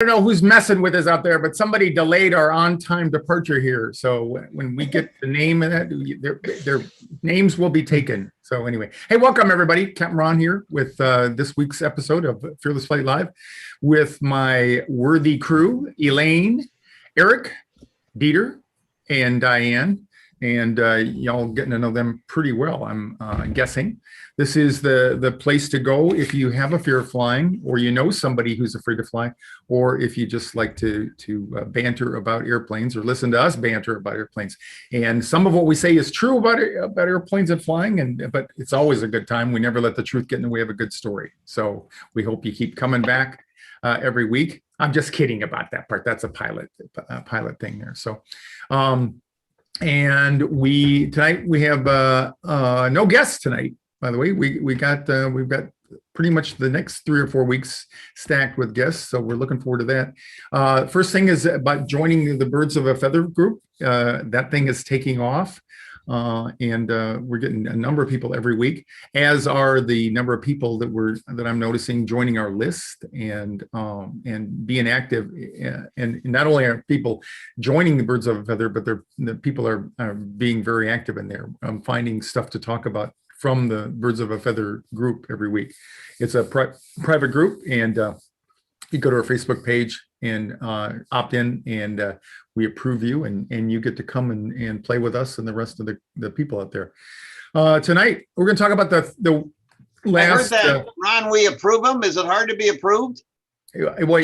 I don't know who's messing with us out there, but somebody delayed our on-time departure here. So when we get the name of that, their names will be taken. So anyway, hey, welcome everybody. Captain Ron here with this week's episode of Fearless Flight Live with my worthy crew, Elaine, Eric, Dieter, and Diane. And y'all getting to know them pretty well, I'm guessing. This is the place to go if you have a fear of flying, or you know somebody who's afraid to fly, or if you just like to banter about airplanes or listen to us banter about airplanes. And some of what we say is true about airplanes and flying, but it's always a good time. We never let the truth get in the way of a good story. So we hope you keep coming back every week. I'm just kidding about that part. That's a pilot thing there. So. And tonight we have no guests tonight. By the way, we've got pretty much the next 3 or 4 weeks stacked with guests, so we're looking forward to that. First thing is about joining the Birds of a Feather group. That thing is taking off, and we're getting a number of people every week, as are the number of people that I'm noticing joining our list and being active. And not only are people joining the Birds of a Feather, but the people are being very active in there. I'm finding stuff to talk about from the Birds of a Feather group every week. It's a private group, and you go to our Facebook page and opt in, and we approve you, and you get to come and play with us and the rest of the people out there. Tonight, we're going to talk about the last... I heard that, Ron, we approve them. Is it hard to be approved? Well,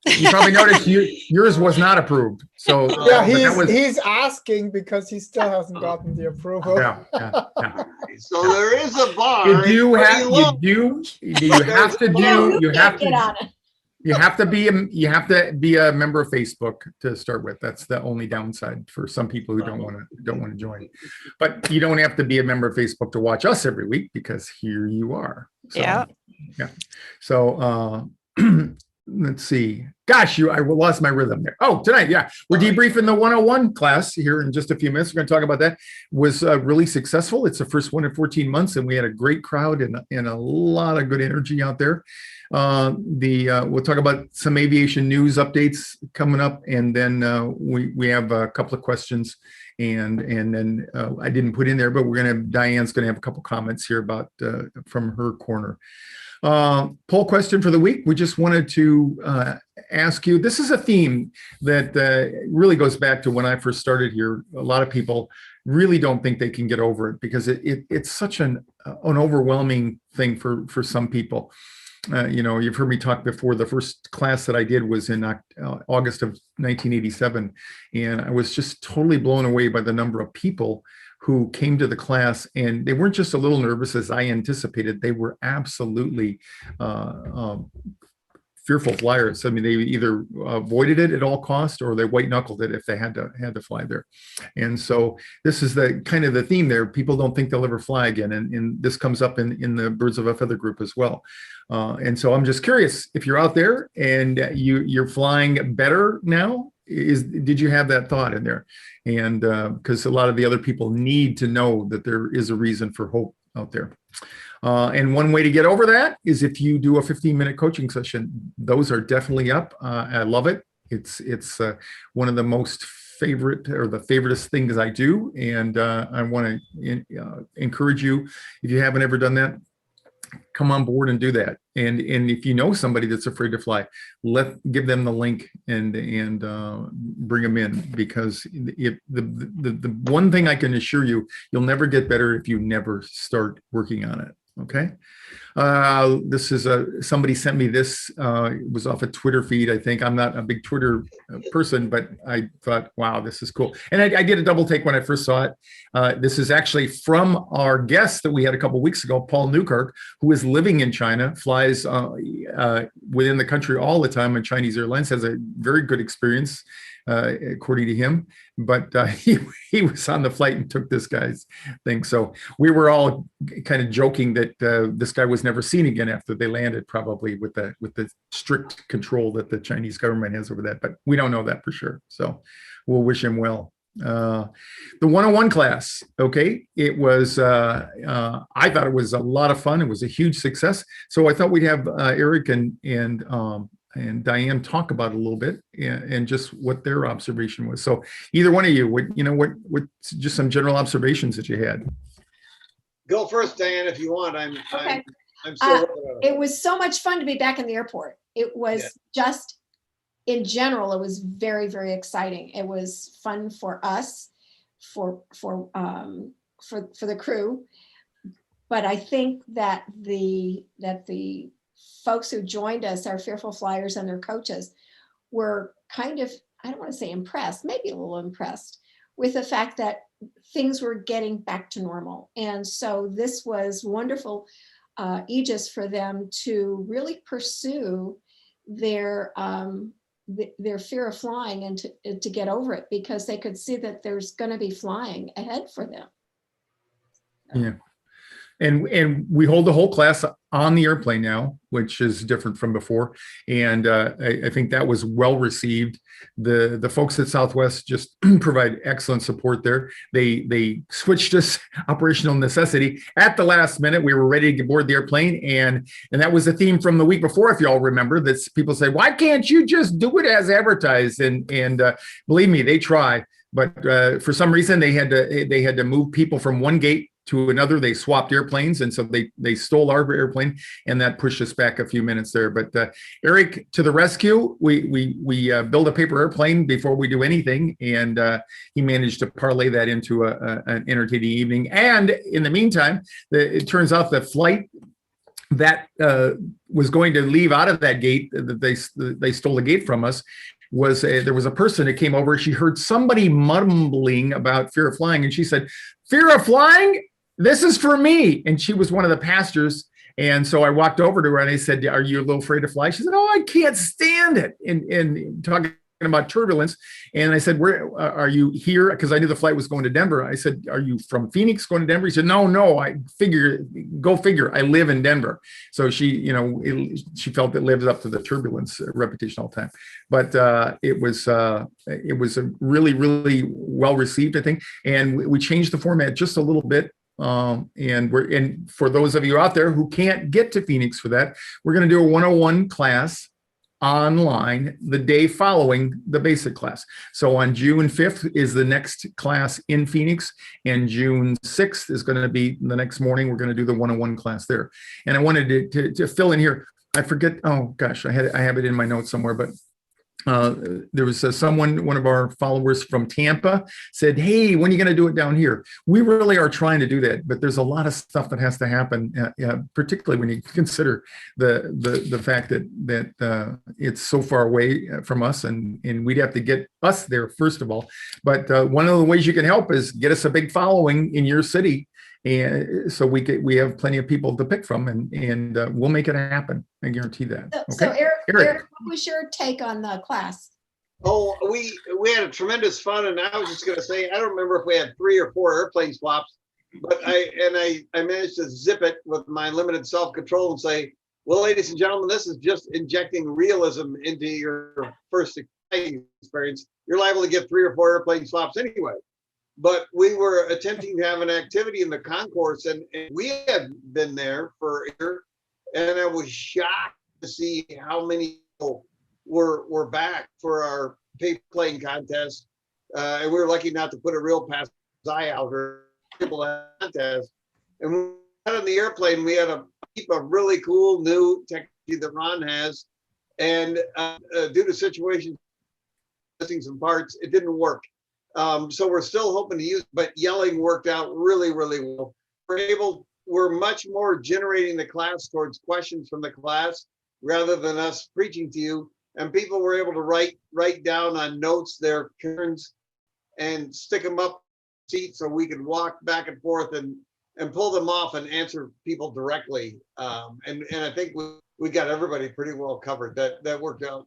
you probably noticed yours was not approved. So yeah, he's asking because he still hasn't gotten the approval. Yeah. So there is a bar. You have to be a member of Facebook to start with. That's the only downside for some people who don't want to join. But you don't have to be a member of Facebook to watch us every week, because here you are. So, yeah. So let's see. Gosh, I lost my rhythm there. Oh, tonight, yeah, we're debriefing the 101 class here in just a few minutes. We're going to talk about that. It was really successful. It's the first one in 14 months, and we had a great crowd and a lot of good energy out there. We'll talk about some aviation news updates coming up, and then we have a couple of questions, and then I didn't put in there, but Diane's going to have a couple comments here about from her corner. Poll question for the week. We just wanted to ask you, this is a theme that really goes back to when I first started here. A lot of people really don't think they can get over it, because it's such an overwhelming thing for some people. You've heard me talk before. The first class that I did was in August of 1987, and I was just totally blown away by the number of people who came to the class, and they weren't just a little nervous as I anticipated. They were absolutely fearful flyers. I mean, they either avoided it at all costs, or they white knuckled it if they had to fly there. And so this is the kind of the theme there. People don't think they'll ever fly again, and this comes up in the Birds of a Feather group as well. And so I'm just curious, if you're out there and you're flying better now, did you have that thought in there? And because a lot of the other people need to know that there is a reason for hope out there. And one way to get over that is if you do a 15-minute coaching session. Those are definitely up. I love it. It's one of the most favoriteest things I do. And I want to encourage you, if you haven't ever done that, come on board and do that. And if you know somebody that's afraid to fly, give them the link and bring them in, because the one thing I can assure you, you'll never get better if you never start working on it. Okay. This is somebody sent me this. It was off a Twitter feed, I think. I'm not a big Twitter person, but I thought, wow, this is cool. And I did a double take when I first saw it. This is actually from our guest that we had a couple of weeks ago, Paul Newkirk, who is living in China, flies within the country all the time on Chinese Airlines, has a very good experience, according to him. But he was on the flight and took this guy's thing. So we were all kind of joking that this guy was never seen again after they landed, probably with the strict control that the Chinese government has over that. But we don't know that for sure. So we'll wish him well. The 101 class, okay, it was I thought it was a lot of fun. It was a huge success. So I thought we'd have Eric and Diane talk about it a little bit and just what their observation was. So either one of you, what just some general observations that you had. Go first, Diane, if you want. Okay. I'm still working on It was so much fun to be back in the airport. It was Yeah. just, in general, it was very, very exciting. It was fun for us, for the crew. But I think that the folks who joined us, our Fearful Flyers and their coaches, were kind of, I don't want to say impressed, maybe a little impressed with the fact that things were getting back to normal. And so this was wonderful aegis for them to really pursue their fear of flying and to get over it, because they could see that there's going to be flying ahead for them. Yeah. And we hold the whole class on the airplane now, which is different from before. And I think that was well received. The folks at Southwest just provide excellent support there. They switched us operational necessity at the last minute. We were ready to get board the airplane, and that was the theme from the week before, if you all remember. That people say, "Why can't you just do it as advertised?" And believe me, they try. But for some reason, they had to move people from one gate to another. They swapped airplanes, and so they stole our airplane, and that pushed us back a few minutes there. But Eric, to the rescue! We build a paper airplane before we do anything, and he managed to parlay that into an entertaining evening. And in the meantime, it turns out the flight that was going to leave out of that gate, that they stole the gate from us, there was a person that came over. She heard somebody mumbling about fear of flying, and she said, "Fear of flying? This is for me." And she was one of the pastors. And so I walked over to her and I said, "Are you a little afraid to fly?" She said, "Oh, I can't stand it." And talking about turbulence. And I said, "Where are you here?" Because I knew the flight was going to Denver. I said, "Are you from Phoenix going to Denver?" He said, No, go figure. I live in Denver. So she felt it lives up to the turbulence reputation all the time. But it was a really, really well received, I think. And we changed the format just a little bit. And for those of you out there who can't get to Phoenix for that, we're going to do a 101 class online the day following the basic class. So on June 5th is the next class in Phoenix, and June 6th is going to be the next morning. We're going to do the 101 class there. And I wanted to fill in here. I forget. Oh gosh, I have it in my notes somewhere, but there was one of our followers from Tampa said, "Hey, when are you going to do it down here?" We really are trying to do that, but there's a lot of stuff that has to happen, particularly when you consider the fact that it's so far away from us, and we'd have to get us there first of all. But one of the ways you can help is get us a big following in your city, and so we have plenty of people to pick from, and we'll make it happen. I guarantee that. Okay? So Eric, what was your take on the class? Oh, we had a tremendous fun, and I was just going to say, I don't remember if we had 3 or 4 airplane swaps, but I managed to zip it with my limited self-control and say, "Well, ladies and gentlemen, this is just injecting realism into your first experience. You're liable to get 3 or 4 airplane swaps anyway." But we were attempting to have an activity in the concourse, and we had been there for a year, and I was shocked to see how many people were back for our paper plane contest. And we were lucky not to put a real pass eye out or contest. And when we got on the airplane, we had a heap of really cool new technology that Ron has. And due to situations, missing some parts, it didn't work. So we're still hoping to use, but yelling worked out really, really well. We're much more generating the class towards questions from the class rather than us preaching to you. And people were able to write down on notes their concerns and stick them up seats so we could walk back and forth and pull them off and answer people directly. And I think we got everybody pretty well covered. That worked out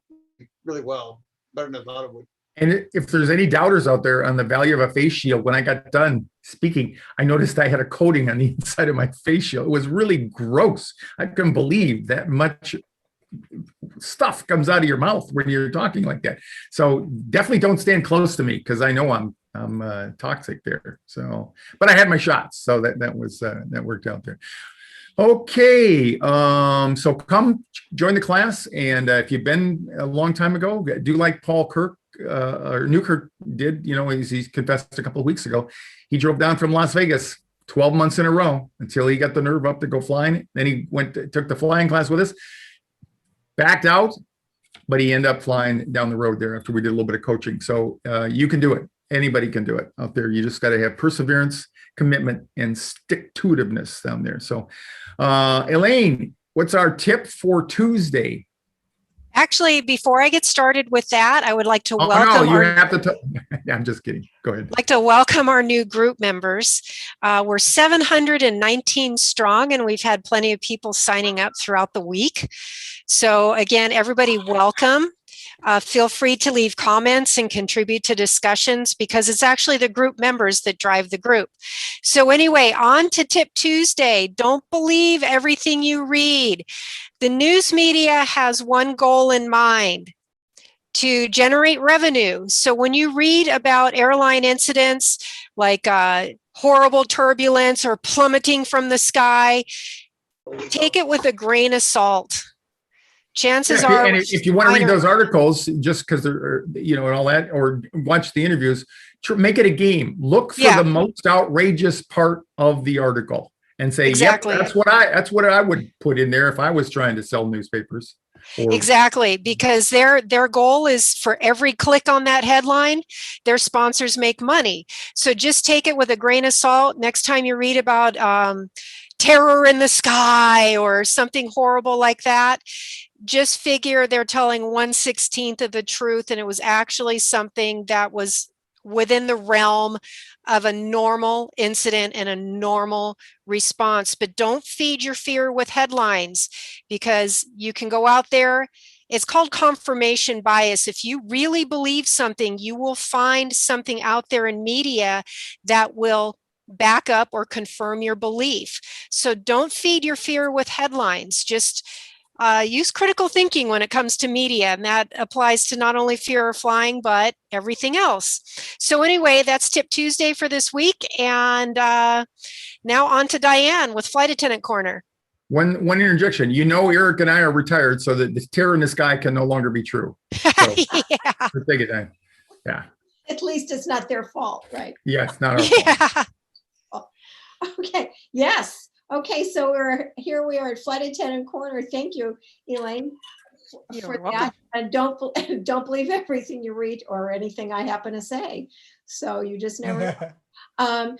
really well, better than I thought it would. And if there's any doubters out there on the value of a face shield, when I got done speaking, I noticed I had a coating on the inside of my face shield. It was really gross. I couldn't believe that much stuff comes out of your mouth when you're talking like that. So definitely don't stand close to me, because I know I'm toxic there. So, but I had my shots, so that worked out there. Okay, so come join the class, and if you've been a long time ago, do like Paul Kirk or Newkirk did. You know, he's confessed a couple of weeks ago. He drove down from Las Vegas 12 months in a row until he got the nerve up to go flying. Then he took the flying class with us, backed out, but he ended up flying down the road there after we did a little bit of coaching. So you can do it. Anybody can do it out there. You just got to have perseverance, commitment, and stick-to-itiveness down there. So Elaine, what's our tip for Tuesday? Actually, before I get started with that, I would like to Oh, welcome no, you have to. I'm just kidding. Go ahead. I'd like to welcome our new group members. We're 719 strong, and we've had plenty of people signing up throughout the week. So again, everybody welcome. Feel free to leave comments and contribute to discussions because it's actually the group members that drive the group. So anyway, on to Tip Tuesday. Don't believe everything you read. The news media has one goal in mind: to generate revenue. So when you read about airline incidents like horrible turbulence or plummeting from the sky, take it with a grain of salt. Chances are, and if you want to read those articles, just because they're, you know, and all that, or watch the interviews, make it a game. Look for the most outrageous part of the article and say, exactly. Yep, that's what I would put in there if I was trying to sell newspapers. Exactly, because their goal is for every click on that headline, their sponsors make money. So just take it with a grain of salt. Next time you read about terror in the sky or something horrible like that, just figure they're telling 1/16 of the truth, and it was actually something that was within the realm of a normal incident and a normal response. But don't feed your fear with headlines, because you can go out there. It's called confirmation bias. If you really believe something, you will find something out there in media that will back up or confirm your belief. So don't feed your fear with headlines. Just use critical thinking when it comes to media, and that applies to not only fear of flying, but everything else. So anyway, that's Tip Tuesday for this week. And now on to Diane with Flight Attendant Corner. One interjection. You know, Eric and I are retired, so that the terror in the sky can no longer be true. So, yeah. Take it down. Yeah. At least it's not their fault, right? Yeah, it's not our fault. Okay. Yes. Okay, so we are at Flight Attendant Corner. Thank you, Elaine, for that. And don't believe everything you read or anything I happen to say. So you just never know.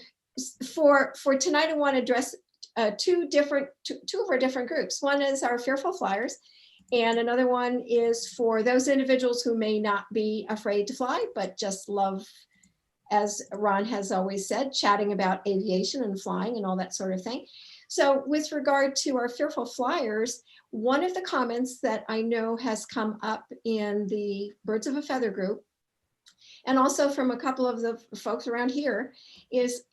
For tonight, I want to address two of our different groups. One is our fearful flyers, and another one is for those individuals who may not be afraid to fly, but just love, as Ron has always said, chatting about aviation and flying and all that sort of thing. So with regard to our fearful flyers, one of the comments that I know has come up in the Birds of a Feather group, and also from a couple of the folks around here, is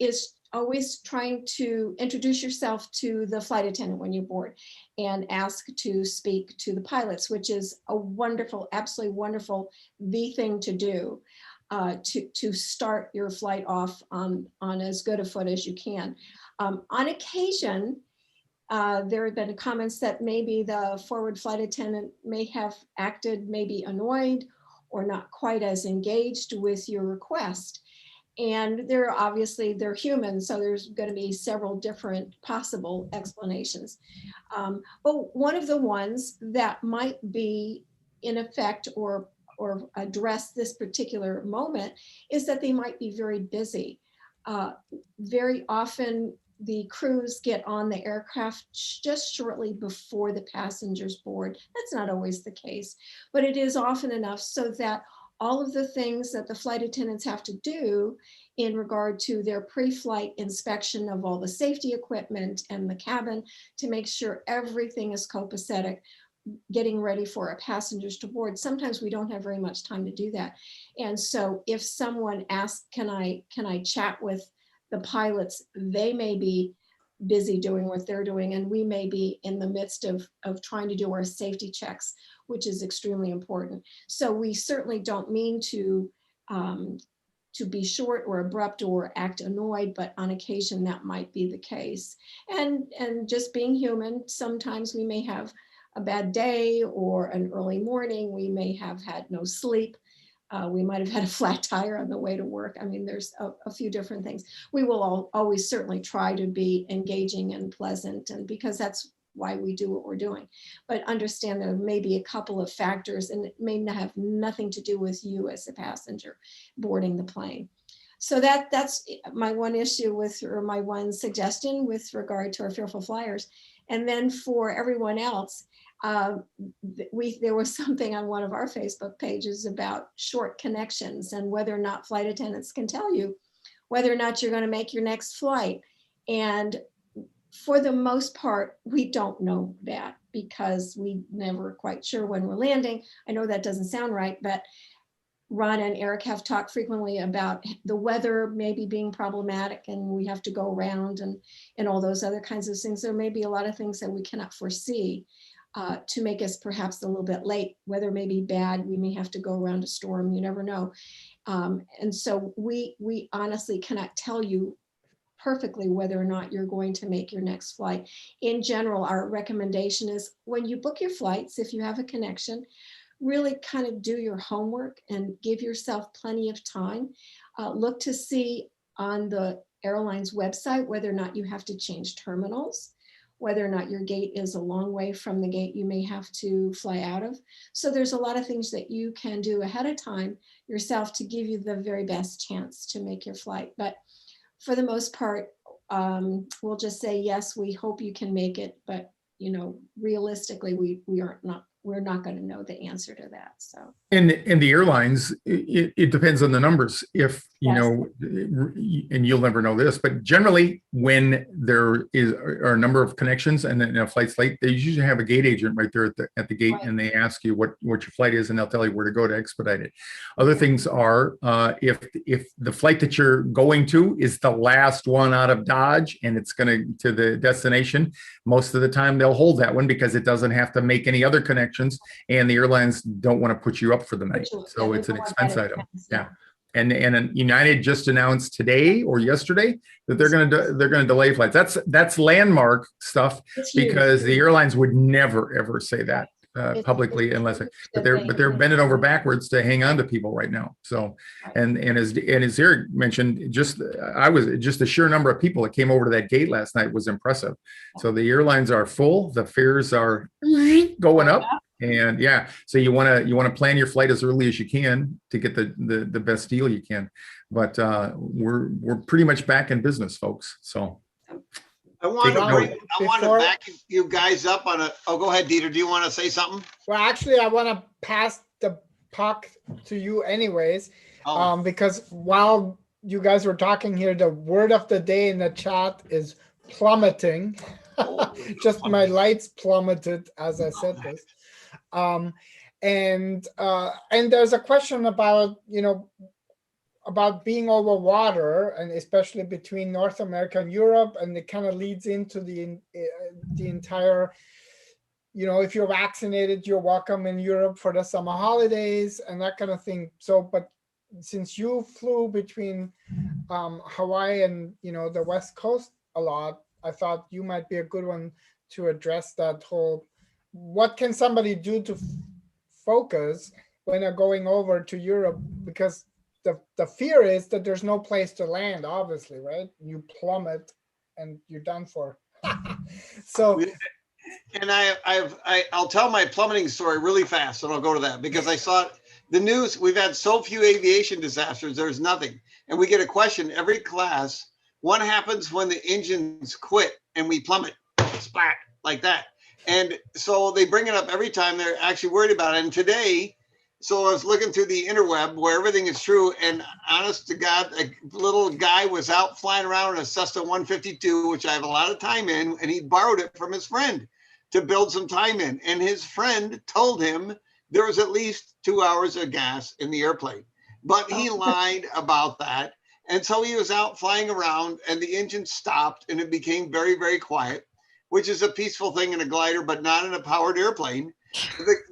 always trying to introduce yourself to the flight attendant when you board and ask to speak to the pilots, which is a wonderful, absolutely wonderful, the thing to do. To start your flight off on as good a foot as you can. On occasion, there have been comments that maybe the forward flight attendant may have acted maybe annoyed or not quite as engaged with your request. And they're human, so there's going to be several different possible explanations. But one of the ones that might be in effect or address this particular moment is that they might be very busy. Very often the crews get on the aircraft just shortly before the passengers board. That's not always the case, but it is often enough so that all of the things that the flight attendants have to do in regard to their pre-flight inspection of all the safety equipment and the cabin to make sure everything is copacetic, getting ready for our passengers to board. Sometimes we don't have very much time to do that. And so if someone asks, can I chat with the pilots, they may be busy doing what they're doing, and we may be in the midst of trying to do our safety checks, which is extremely important. So we certainly don't mean to to be short or abrupt or act annoyed, but on occasion that might be the case. And just being human, sometimes we may have a bad day or an early morning, we may have had no sleep. We might have had a flat tire on the way to work. I mean, there's a few different things. We will always certainly try to be engaging and pleasant, and because that's why we do what we're doing. But understand there may be a couple of factors, and it may have nothing to do with you as a passenger boarding the plane. So that's my one issue with, or my one suggestion with regard to our fearful flyers. And then for everyone else, there was something on one of our Facebook pages about short connections and whether or not flight attendants can tell you whether or not you're going to make your next flight. And for the most part, we don't know that because we never quite sure when we're landing. I know that doesn't sound right, but Ron and Eric have talked frequently about the weather maybe being problematic and we have to go around and all those other kinds of things. There may be a lot of things that we cannot foresee to make us perhaps a little bit late. Weather may be bad, we may have to go around a storm, you never know. And so we honestly cannot tell you perfectly whether or not you're going to make your next flight. In general, our recommendation is when you book your flights, if you have a connection, really kind of do your homework and give yourself plenty of time. Look to see on the airline's website whether or not you have to change terminals, whether or not your gate is a long way from the gate you may have to fly out of. So there's a lot of things that you can do ahead of time yourself to give you the very best chance to make your flight. But for the most part, we'll just say, yes, we hope you can make it, but realistically, we're not going to know the answer to that. So, and the airlines, it depends on the numbers. If Yes. and you'll never know this, but generally when there are a number of connections and then a flight's late, they usually have a gate agent right there at the gate, Right. and they ask you what your flight is, and they'll tell you where to go to expedite it. Other things are if the flight that you're going to is the last one out of Dodge and it's going to the destination, most of the time they'll hold that one because it doesn't have to make any other connections, and the airlines don't want to put you up for the night, so it's an expense item. Yeah. And United just announced today or yesterday that they're going to delay flights. That's landmark stuff, because the airlines would never ever say that publicly unless but they're bending over backwards to hang on to people right now. So and as Eric mentioned, just the sheer number of people that came over to that gate last night was impressive. So the airlines are full, the fares are going up. And yeah, so you want to plan your flight as early as you can to get the best deal you can. But we're pretty much back in business, folks. So I want to back you guys up on a. Oh, go ahead, Dieter. Do you want to say something? Well, actually, I want to pass the puck to you, anyways, because while you guys were talking here, the word of the day in the chat is plummeting. Just my lights plummeted as I said this. And there's a question about about being over water, and especially between North America and Europe, and it kind of leads into the entire, if you're vaccinated, you're welcome in Europe for the summer holidays and that kind of thing. So, but since you flew between Hawaii and the West Coast a lot, I thought you might be a good one to address that whole. What can somebody do to focus when they're going over to Europe? Because the fear is that there's no place to land, obviously, right? You plummet and you're done for. So, and I'll tell my plummeting story really fast, and I'll go to that because I saw the news. We've had so few aviation disasters. There's nothing, and we get a question every class. What happens when the engines quit and we plummet, splat, like that? And so they bring it up every time they're actually worried about it. And today, so I was looking through the interweb where everything is true. And honest to God, a little guy was out flying around in a Cessna 152, which I have a lot of time in, and he borrowed it from his friend to build some time in. And his friend told him there was at least 2 hours of gas in the airplane, but he lied about that. And so he was out flying around and the engine stopped and it became very, very quiet, which is a peaceful thing in a glider, but not in a powered airplane.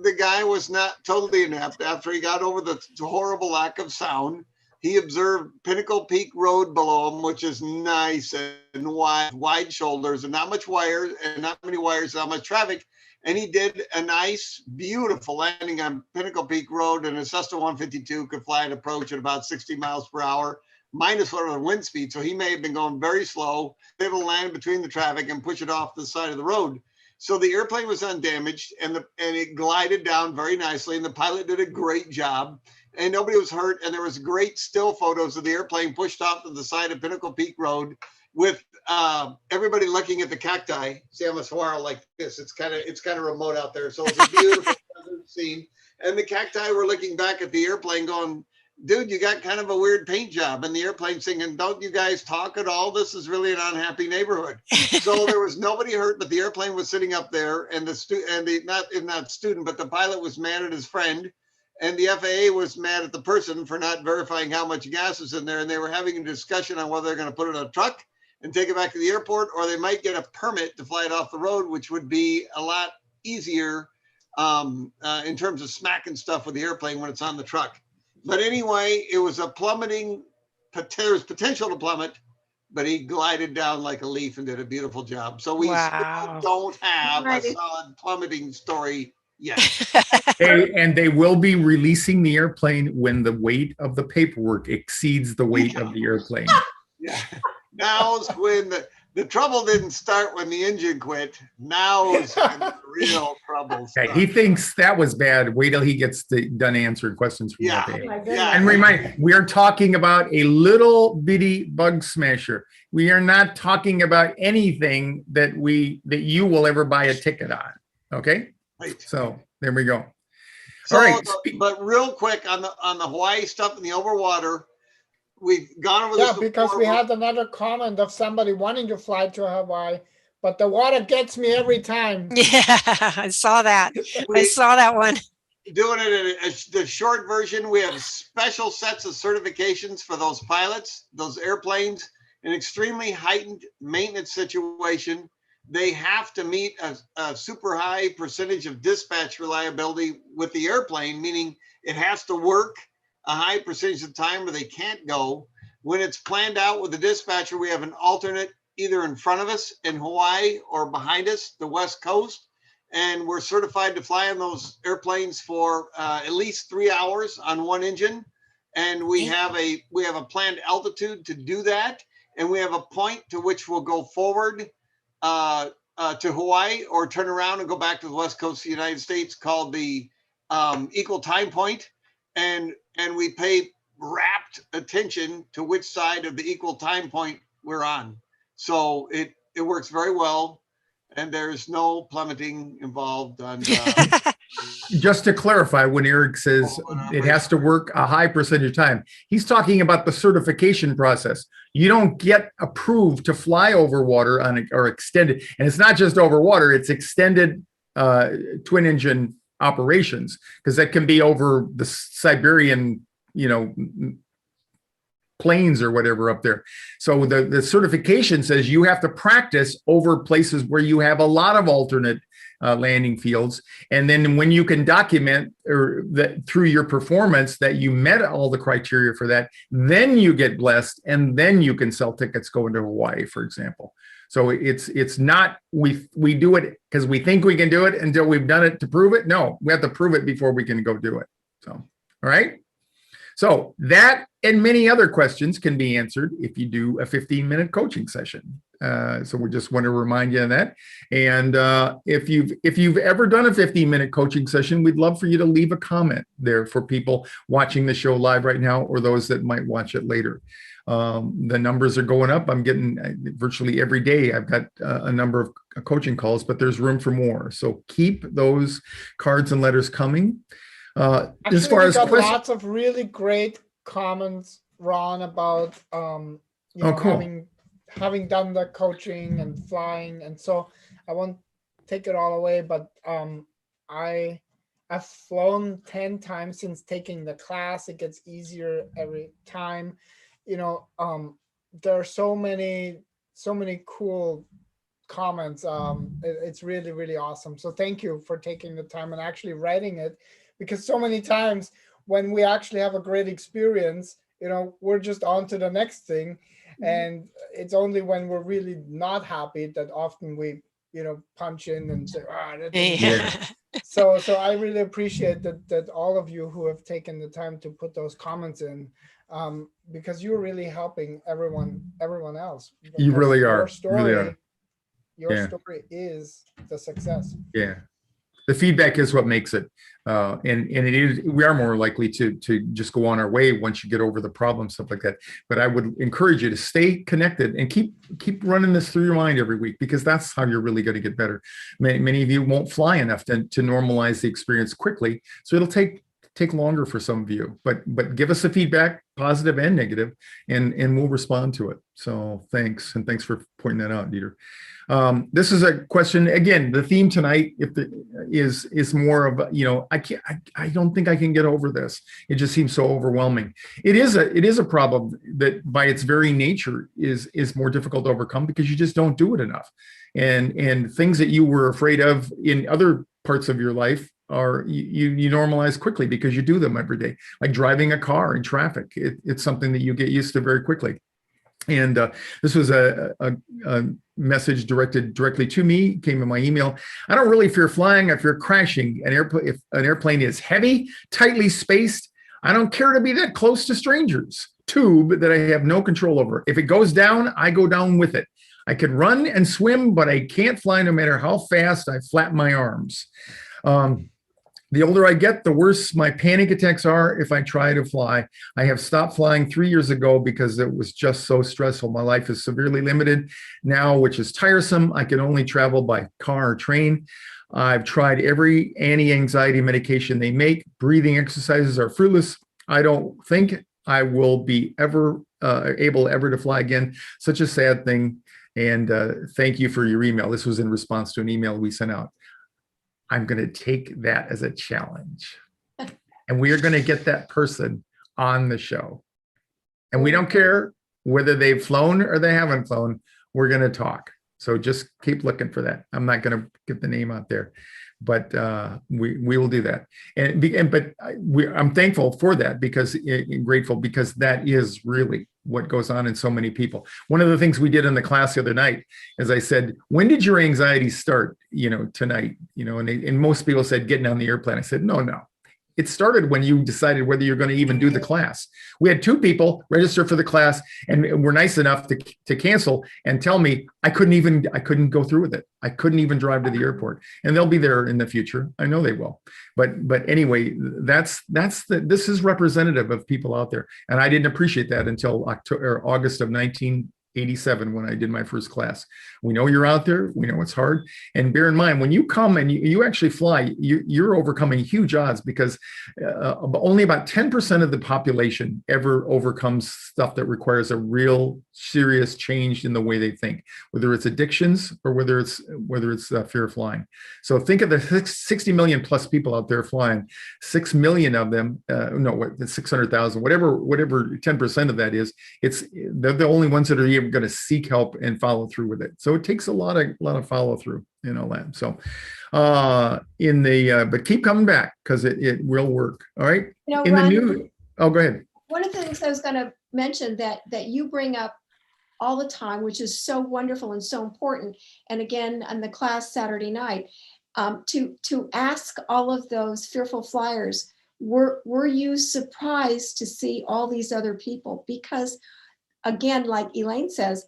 The guy was not totally inept after he got over the horrible lack of sound. he observed Pinnacle Peak Road below him, which is nice and wide shoulders and not much wires and not many wires, not much traffic. And he did a nice, beautiful landing on Pinnacle Peak Road, and a Cessna 152 could fly an approach at about 60 miles per hour, minus whatever the wind speed. So he may have been going very slow, able to land between the traffic and push it off the side of the road. So the airplane was undamaged, and it glided down very nicely, and the pilot did a great job, and nobody was hurt. And there was great still photos of the airplane pushed off to the side of Pinnacle Peak Road with everybody looking at the cacti. See, I'm a saguaro like this. It's kind of remote out there, so it's a beautiful scene. And the cacti were looking back at the airplane, going, "Dude, you got kind of a weird paint job." And the airplane singing, "Don't you guys talk at all? This is really an unhappy neighborhood." So there was nobody hurt, but the airplane was sitting up there, and not student, but the pilot was mad at his friend, and the FAA was mad at the person for not verifying how much gas was in there. And they were having a discussion on whether they're going to put it on a truck and take it back to the airport, or they might get a permit to fly it off the road, which would be a lot easier in terms of smacking stuff with the airplane when it's on the truck. But anyway, it was a plummeting, there was potential to plummet, but he glided down like a leaf and did a beautiful job. So we still don't have a solid plummeting story yet. And they will be releasing the airplane when the weight of the paperwork exceeds the weight of the airplane. Yeah. Now's when the trouble didn't start when the engine quit. Now is when the real trouble starts. Okay, he thinks that was bad. Wait till he gets done answering questions from the FAA. Yeah. And remind, we're talking about a little bitty bug smasher. We are not talking about anything that you will ever buy a ticket on. Okay. Right. So there we go. So, all right. But real quick on the Hawaii stuff and the overwater, we've gone over this. Yeah, because we had another comment of somebody wanting to fly to Hawaii, but the water gets me every time. Yeah, I saw that. I saw that one. Doing it in the short version, we have special sets of certifications for those pilots, those airplanes, an extremely heightened maintenance situation. They have to meet a super high percentage of dispatch reliability with the airplane, meaning it has to work a high percentage of the time or they can't go. When it's planned out with the dispatcher, we have an alternate either in front of us in Hawaii or behind us, the West Coast. And we're certified to fly on those airplanes for at least 3 hours on one engine. And we have a planned altitude to do that. And we have a point to which we'll go forward to Hawaii or turn around and go back to the West Coast of the United States, called the equal time point. And we pay rapt attention to which side of the equal time point we're on. So it works very well, and there's no plummeting involved. On just to clarify, when Eric says it has to work a high percentage of time, he's talking about the certification process. You don't get approved to fly over water or extended, and it's not just over water; it's extended twin engine operations, because that can be over the Siberian, plains or whatever up there. So the certification says you have to practice over places where you have a lot of alternate landing fields. And then when you can document or that through your performance that you met all the criteria for that, then you get blessed, and then you can sell tickets going to Hawaii, for example. So it's not we do it because we think we can do it until we've done it to prove it. No, we have to prove it before we can go do it. So, all right. So that and many other questions can be answered if you do a 15-minute coaching session. So we just want to remind you of that. And if you've ever done a 15-minute coaching session, we'd love for you to leave a comment there for people watching the show live right now or those that might watch it later. The numbers are going up. I'm getting virtually every day. I've got a number of coaching calls, but there's room for more. So keep those cards and letters coming. Actually, as far as lots of really great comments, Ron, about cool. having done the coaching and flying, and so I won't take it all away, but I've flown 10 times since taking the class. It gets easier every time. There are so many cool comments. It's really, really awesome. So thank you for taking the time and actually writing it, because so many times when we actually have a great experience we're just on to the next thing. And it's only when we're really not happy that often we, punch in and say, that didn't Yeah. work." So I really appreciate that all of you who have taken the time to put those comments in, because you're really helping everyone else. You really are. Your Yeah. story is the success. Yeah. The feedback is what makes it. And it is, we are more likely to just go on our way once you get over the problem, stuff like that. But I would encourage you to stay connected and keep running this through your mind every week, because that's how you're really going to get better. Many of you won't fly enough to normalize the experience quickly. So it'll take longer for some of you, but give us the feedback, positive and negative, and we'll respond to it. So thanks. And thanks for pointing that out, Dieter. This is a question, again, the theme tonight is more of, I don't think I can get over this. It just seems so overwhelming. It is a problem that by its very nature is more difficult to overcome, because you just don't do it enough. And things that you were afraid of in other parts of your life are you normalize quickly because you do them every day, like driving a car in traffic. It's something that you get used to very quickly. And this was a message directed directly to me, came in my email. I don't really fear flying. I fear crashing. If an airplane is heavy, tightly spaced, I don't care to be that close to strangers. Tube that I have no control over. If it goes down, I go down with it. I can run and swim, but I can't fly no matter how fast I flap my arms. The older I get, the worse my panic attacks are if I try to fly. I have stopped flying 3 years ago because it was just so stressful. My life is severely limited now, which is tiresome. I can only travel by car or train. I've tried every anti-anxiety medication they make. Breathing exercises are fruitless. I don't think I will be able ever to fly again. Such a sad thing. And thank you for your email. This was in response to an email we sent out. I'm going to take that as a challenge, and we are going to get that person on the show. And we don't care whether they've flown or they haven't flown. We're going to talk. So just keep looking for that. I'm not going to get the name out there, but we will do that. I'm thankful for that, because grateful, because that is really what goes on in so many people. One of the things we did in the class the other night, as I said, when did your anxiety start? Tonight, and most people said getting on the airplane. I said, no. It started when you decided whether you're going to even do the class. We had 2 people register for the class and were nice enough to cancel and tell me I couldn't go through with it. I couldn't even drive to the airport. And they'll be there in the future. I know they will. But anyway, this is representative of people out there. And I didn't appreciate that until August of 1987 when I did my first class. We know you're out there. We know it's hard. And bear in mind, when you come and you actually fly, you're overcoming huge odds, because only about 10% of the population ever overcomes stuff that requires a real serious change in the way they think, whether it's addictions or whether it's fear of flying. So think of the 60 million plus people out there flying. 6 million of them, 600,000, whatever 10% of that is, they're the only ones that are even going to seek help and follow through with it. So it takes a lot of follow through and all that. So but keep coming back, because it will work. All right. Ron, go ahead. One of the things I was going to mention that you bring up all the time, which is so wonderful and so important, and again on the class Saturday night, to ask all of those fearful flyers, were you surprised to see all these other people? Because again, like Elaine says,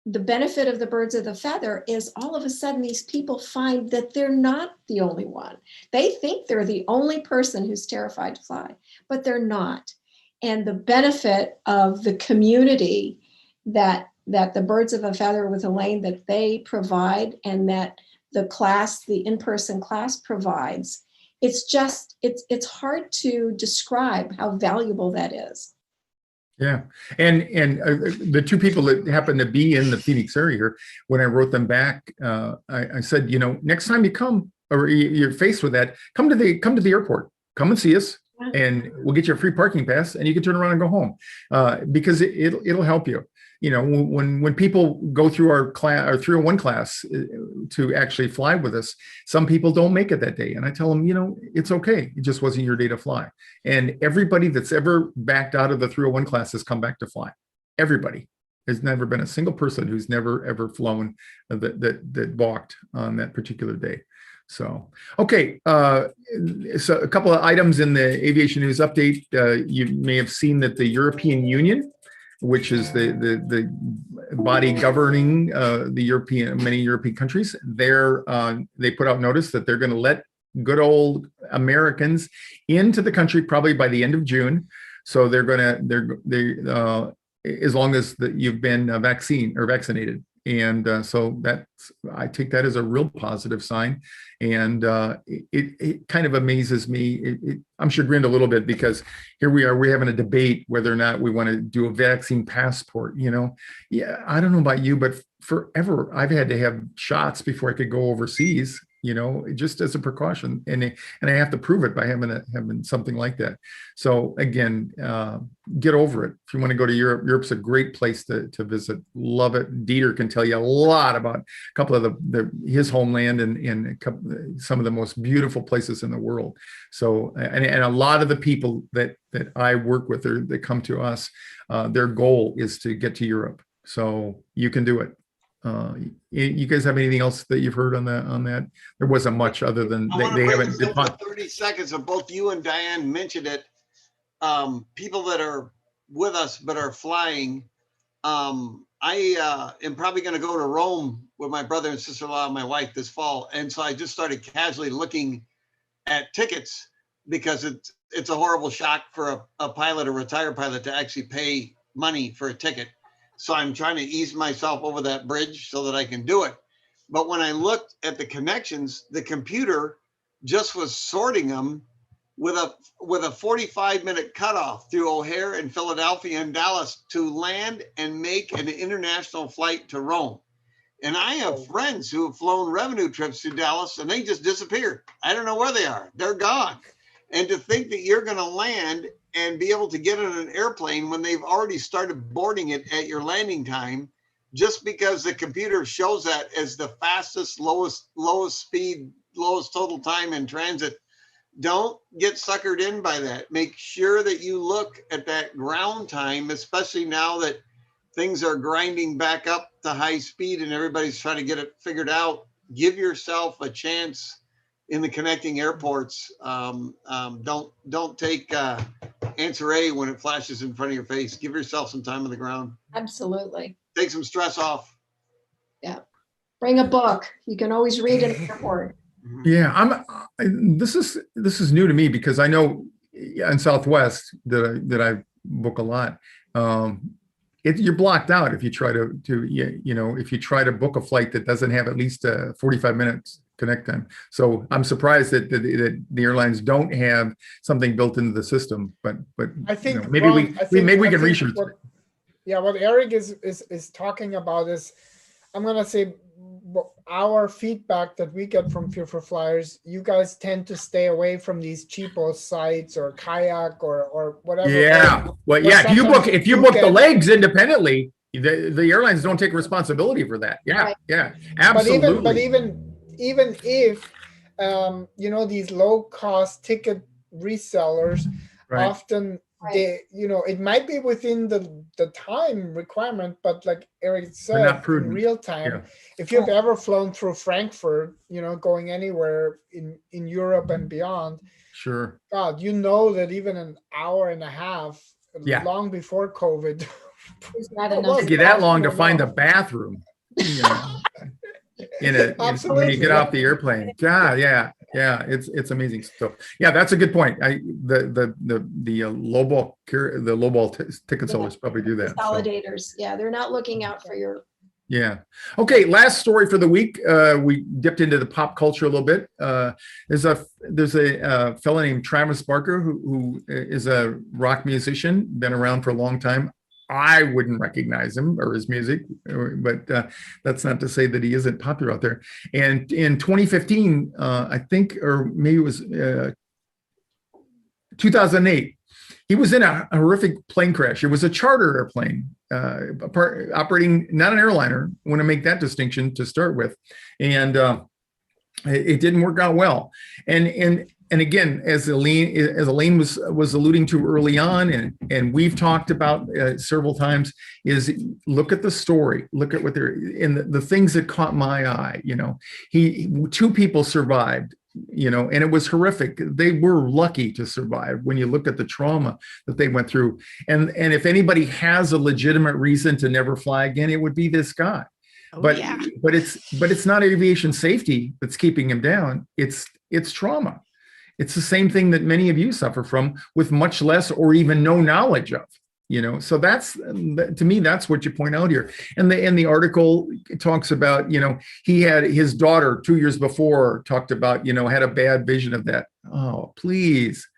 the benefit of the birds of the feather is all of a sudden these people find that they're not the only one. They think they're the only person who's terrified to fly, but they're not. And the benefit of the community that the birds of a feather with Elaine, that they provide, and that the in-person class provides, it's hard to describe how valuable that is. Yeah. And the 2 people that happen to be in the Phoenix area here, when I wrote them back, I said, next time you come or you're faced with that, come to the airport, come and see us, and we'll get you a free parking pass and you can turn around and go home, because it'll help you. when people go through our class, our 301 class to actually fly with us, some people don't make it that day. And I tell them, it's okay. It just wasn't your day to fly. And everybody that's ever backed out of the 301 class has come back to fly. Everybody. There's never been a single person who's never, ever flown that balked on that particular day. So, okay. So a couple of items in the aviation news update. You may have seen that the European Union, which is the body governing many European countries, they put out notice that they're going to let good old Americans into the country probably by the end of June. So as long as you've been vaccinated. And so I take that as a real positive sign. And it kind of amazes me. I'm chagrined a little bit because here we're having a debate whether or not we want to do a vaccine passport. Yeah, I don't know about you, but forever I've had to have shots before I could go overseas, just as a precaution. And I have to prove it by having something like that. So again, get over it. If you want to go to Europe, Europe's a great place to visit. Love it. Dieter can tell you a lot about a couple of his homeland and some of the most beautiful places in the world. So, and a lot of the people that I work with that come to us, their goal is to get to Europe. So you can do it. You guys have anything else that you've heard on that? There wasn't much other than they haven't. 30 seconds of both you and Diane mentioned it. People that are with us but are flying. I am probably going to go to Rome with my brother and sister-in-law and my wife this fall, and so I just started casually looking at tickets because it's a horrible shock for a pilot, a retired pilot, to actually pay money for a ticket. So I'm trying to ease myself over that bridge so that I can do it. But when I looked at the connections, the computer just was sorting them with a 45-minute cutoff through O'Hare and Philadelphia and Dallas to land and make an international flight to Rome. And I have friends who have flown revenue trips to Dallas and they just disappeared. I don't know where they are. They're gone. And to think that you're going to land and be able to get on an airplane when they've already started boarding it at your landing time, just because the computer shows that as the fastest, lowest speed, lowest total time in transit. Don't get suckered in by that. Make sure that you look at that ground time, especially now that things are grinding back up to high speed and everybody's trying to get it figured out. Give yourself a chance in the connecting airports. Don't take answer A when it flashes in front of your face. Give yourself some time on the ground. Absolutely. Take some stress off. Yeah. Bring a book. You can always read in an airport. Yeah, this is new to me because I know in Southwest that I book a lot. You're blocked out if you try if you try to book a flight that doesn't have at least 45 minutes connect time. So I'm surprised that the airlines don't have something built into the system. But I think maybe we can research. What Eric is talking about is, I'm gonna say, our feedback that we get from Fear for Flyers, you guys tend to stay away from these cheapo sites or kayak or whatever. Yeah. Well, yeah. If you book the legs independently, the airlines don't take responsibility for that. Yeah. Right. Yeah. Absolutely. But even if these low cost ticket resellers, right, often they, it might be within the time requirement, but like Eric said, in real time, if you've ever flown through Frankfurt, going anywhere in Europe and beyond, sure, God, that even an hour and a half, long before COVID, it took you that long to find a bathroom. When you get off the airplane. Yeah, it's amazing. So yeah, that's a good point. The low ball ticket sellers probably do that. Consolidators, they're not looking out for your. Yeah. Okay. Last story for the week. We dipped into the pop culture a little bit. There's a fellow named Travis Barker who is a rock musician, been around for a long time. I wouldn't recognize him or his music, but that's not to say that he isn't popular out there. And in 2015, I think, or maybe it was 2008, he was in a horrific plane crash. It was a charter airplane, operating not an airliner. I want to make that distinction to start with, and it didn't work out well. And again, as Elaine was alluding to early on, and we've talked about several times, is look at the story, look at what they're and the things that caught my eye. Two people survived. And it was horrific. They were lucky to survive when you look at the trauma that they went through. And if anybody has a legitimate reason to never fly again, it would be this guy. But it's not aviation safety that's keeping him down. It's trauma. It's the same thing that many of you suffer from with much less or even no knowledge of. So that's, to me, that's what you point out here. And the article talks about, he had his daughter 2 years before talked about, had a bad vision of that. Oh, please.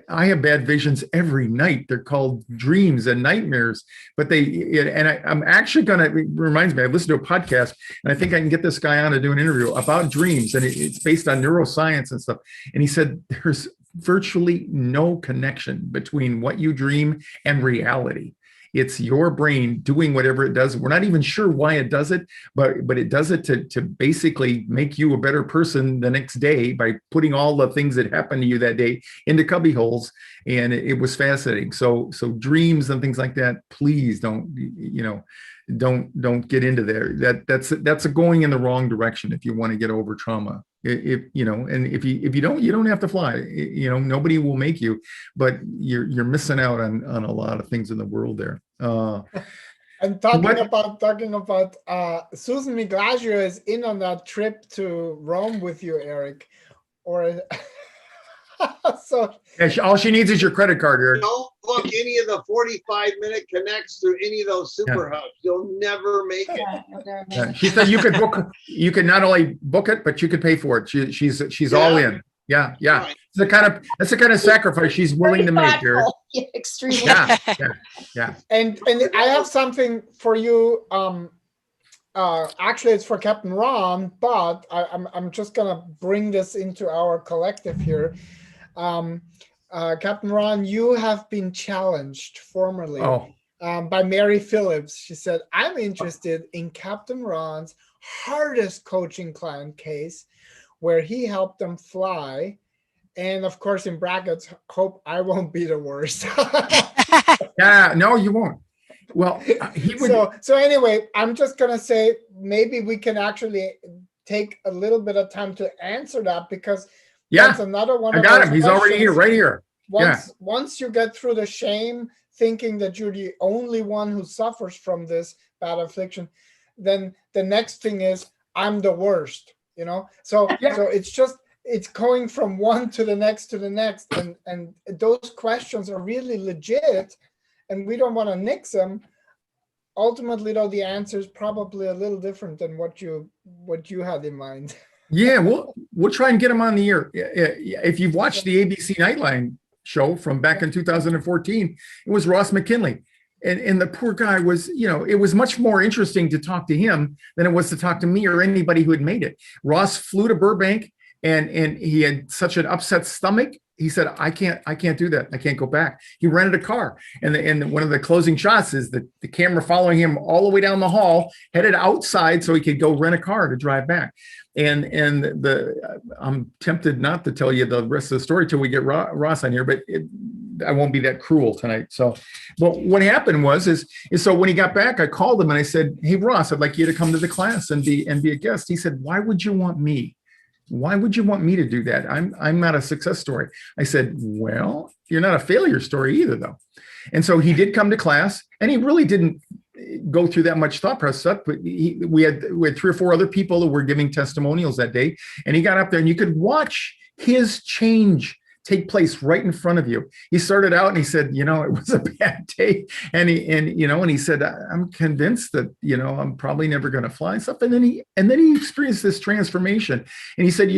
I have bad visions every night. They're called dreams and nightmares, but I'm actually going to, it reminds me, I listened to a podcast and I think I can get this guy on to do an interview about dreams, and it's based on neuroscience and stuff. And he said, there's virtually no connection between what you dream and reality. It's your brain doing whatever it does. We're not even sure why it does it, but it does it to basically make you a better person the next day by putting all the things that happened to you that day into cubby holes. And it was fascinating. So dreams and things like that, please don't get into there. That's going in the wrong direction if you want to get over trauma. And if you don't have to fly. Nobody will make you, but you're missing out on a lot of things in the world there. And talking about Susan Miglagio is in on that trip to Rome with you, Eric. Or so all she needs is your credit card, Eric. Don't book any of the 45-minute connects through any of those super hubs. You'll never make it. She said you could not only book it, but you could pay for it. She's all in. Yeah. Right. That's the kind of sacrifice she's willing to make here. Yeah, extremely. Yeah. And I have something for you. Actually, it's for Captain Ron, but I'm just gonna bring this into our collective here. Captain Ron, you have been challenged formally by Mary Phillips. She said, I'm interested in Captain Ron's hardest coaching client case where he helped them fly. And of course, in brackets, hope I won't be the worst. Yeah, no, you won't. Well, he would. So anyway, I'm just going to say, maybe we can actually take a little bit of time to answer that, because that's another one. I got him. He's already here, right here. Once you get through the shame, thinking that you're the only one who suffers from this bad affliction, then the next thing is, I'm the worst, So it's going from one to the next and those questions are really legit, and we don't want to nix them. Ultimately, though, the answer is probably a little different than what you had in mind. Yeah, we'll try and get him on the air. If you've watched the ABC Nightline show from back in 2014, it was Ross McKinley. And the poor guy was, it was much more interesting to talk to him than it was to talk to me or anybody who had made it. Ross flew to Burbank and he had such an upset stomach. He said, I can't do that. I can't go back. He rented a car. And one of the closing shots is the camera following him all the way down the hall, headed outside so he could go rent a car to drive back. And I'm tempted not to tell you the rest of the story till we get Ross on here, but I won't be that cruel tonight. So, but what happened was so when he got back, I called him and I said, hey, Ross, I'd like you to come to the class and be a guest. He said, why would you want me? Why would you want me to do that? I'm not a success story. I said, well, you're not a failure story either, though. And so he did come to class, and he really didn't go through that much thought process, but we had 3 or 4 other people who were giving testimonials that day, and he got up there and you could watch his change take place right in front of you. He started out and he said, it was a bad day. And he said, I'm convinced that, I'm probably never going to fly and stuff. And then he experienced this transformation. And he said,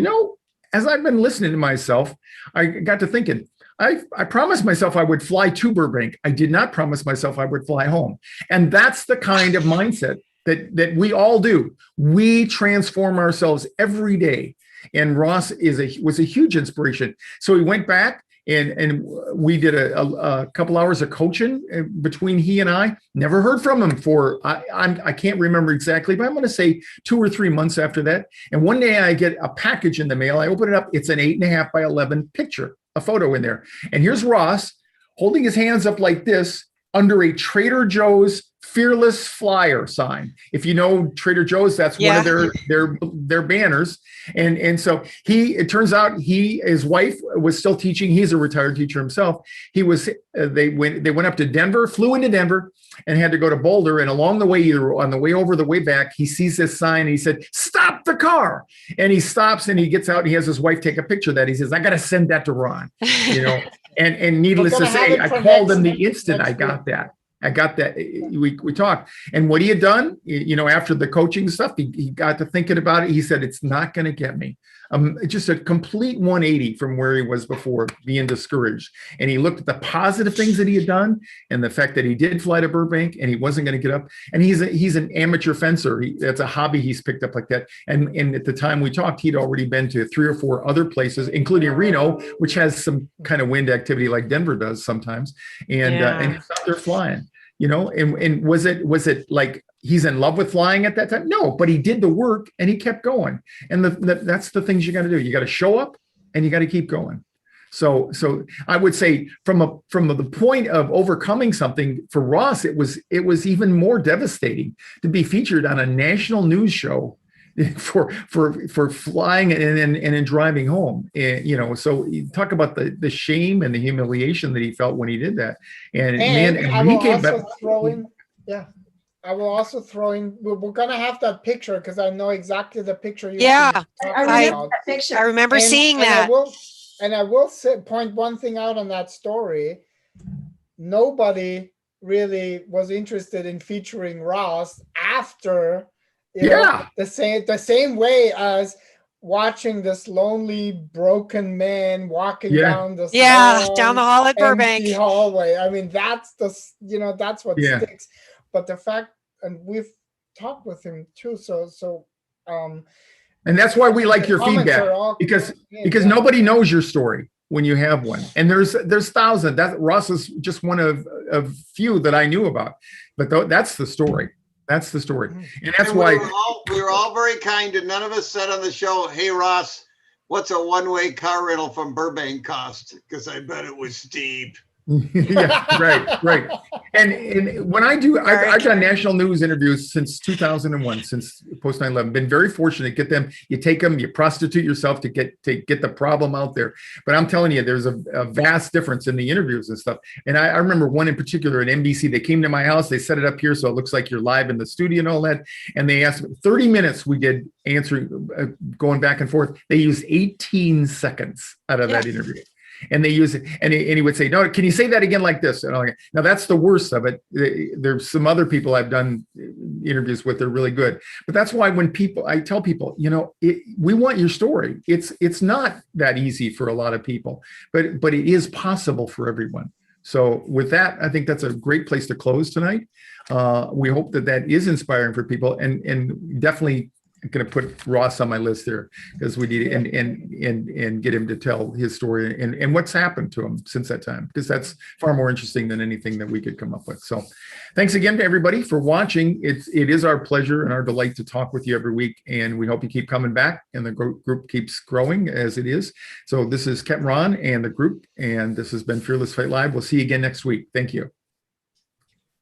as I've been listening to myself, I got to thinking, I promised myself I would fly to Burbank. I did not promise myself I would fly home. And that's the kind of mindset that we all do. We transform ourselves every day. And Ross was a huge inspiration. So he went back and we did a couple hours of coaching between he and I. Never heard from him for I can't remember exactly, but I'm going to say 2 or 3 months after that. And one day I get a package in the mail. I open it up. It's an 8.5 by 11 picture, a photo in there. And here's Ross holding his hands up like this under a Trader Joe's Fearless Flyer sign. If you know Trader Joe's, that's one of their banners. And so it turns out his wife was still teaching. He's a retired teacher himself. They went up to Denver, flew into Denver, and had to go to Boulder. And along the way, either on the way over, the way back, he sees this sign and he said, "Stop the car." And he stops and he gets out and he has his wife take a picture of that. He says, "I got to send that to Ron." And needless to say, I called him the instant I got that. We talked, and what he had done, after the coaching stuff, he got to thinking about it. He said, "It's not going to get me." Just a complete 180 from where he was before, being discouraged. And he looked at the positive things that he had done, and the fact that he did fly to Burbank, and he wasn't going to get up. And he's an amateur fencer. That's a hobby he's picked up like that. And at the time we talked, he'd already been to 3 or 4 other places, including Reno, which has some kind of wind activity like Denver does sometimes. And he's out there flying. And was it like he's in love with flying at that time? No, but he did the work and he kept going. And that's the things you got to do. You got to show up and you got to keep going. So I would say from the point of overcoming something for Ross, it was even more devastating to be featured on a national news show for flying and in driving home. And, so you talk about the shame and the humiliation that he felt when he did that. And he came back. I will also throw in, we're going to have that picture because I know exactly the picture. I remember that picture. I remember seeing that. I will point one thing out on that story. Nobody really was interested in featuring Ross after the same way as watching this lonely, broken man walking down the down the hall at Burbank hallway. I mean, that's that's what sticks. But the fact, and we've talked with him too, and that's why we like your feedback, because nobody knows your story when you have one, and there's thousands. That Ross is just one of few that I knew about, but that's the story. That's the story. And that's why we were all very kind, and none of us said on the show, "Hey, Ross, what's a one-way car rental from Burbank cost?" Because I bet it was steep. right. And when I've done national news interviews since 2001, since post 9/11. Been very fortunate to get them. You take them, you prostitute yourself to get the problem out there. But I'm telling you, there's a vast difference in the interviews and stuff. And I remember one in particular at NBC. They came to my house. They set it up here so it looks like you're live in the studio and all that. And they asked me 30 minutes. We did answering, going back and forth. They used 18 seconds out of that interview. And they use it, and he would say, "No, can you say that again like this?" And I'm like, now that's the worst of it. There's some other people I've done interviews with; they're really good. But that's why when I tell people, we want your story. It's not that easy for a lot of people, but it is possible for everyone. So with that, I think that's a great place to close tonight. We hope that is inspiring for people, and definitely going to put Ross on my list there because we need and get him to tell his story and what's happened to him since that time, because that's far more interesting than anything that we could come up with. So thanks again to everybody for watching. It is our pleasure and our delight to talk with you every week, and we hope you keep coming back and the group keeps growing as it is. So this is Capt. Ron and the group, and this has been Fearless Flight Live. We'll see you again next week. Thank you.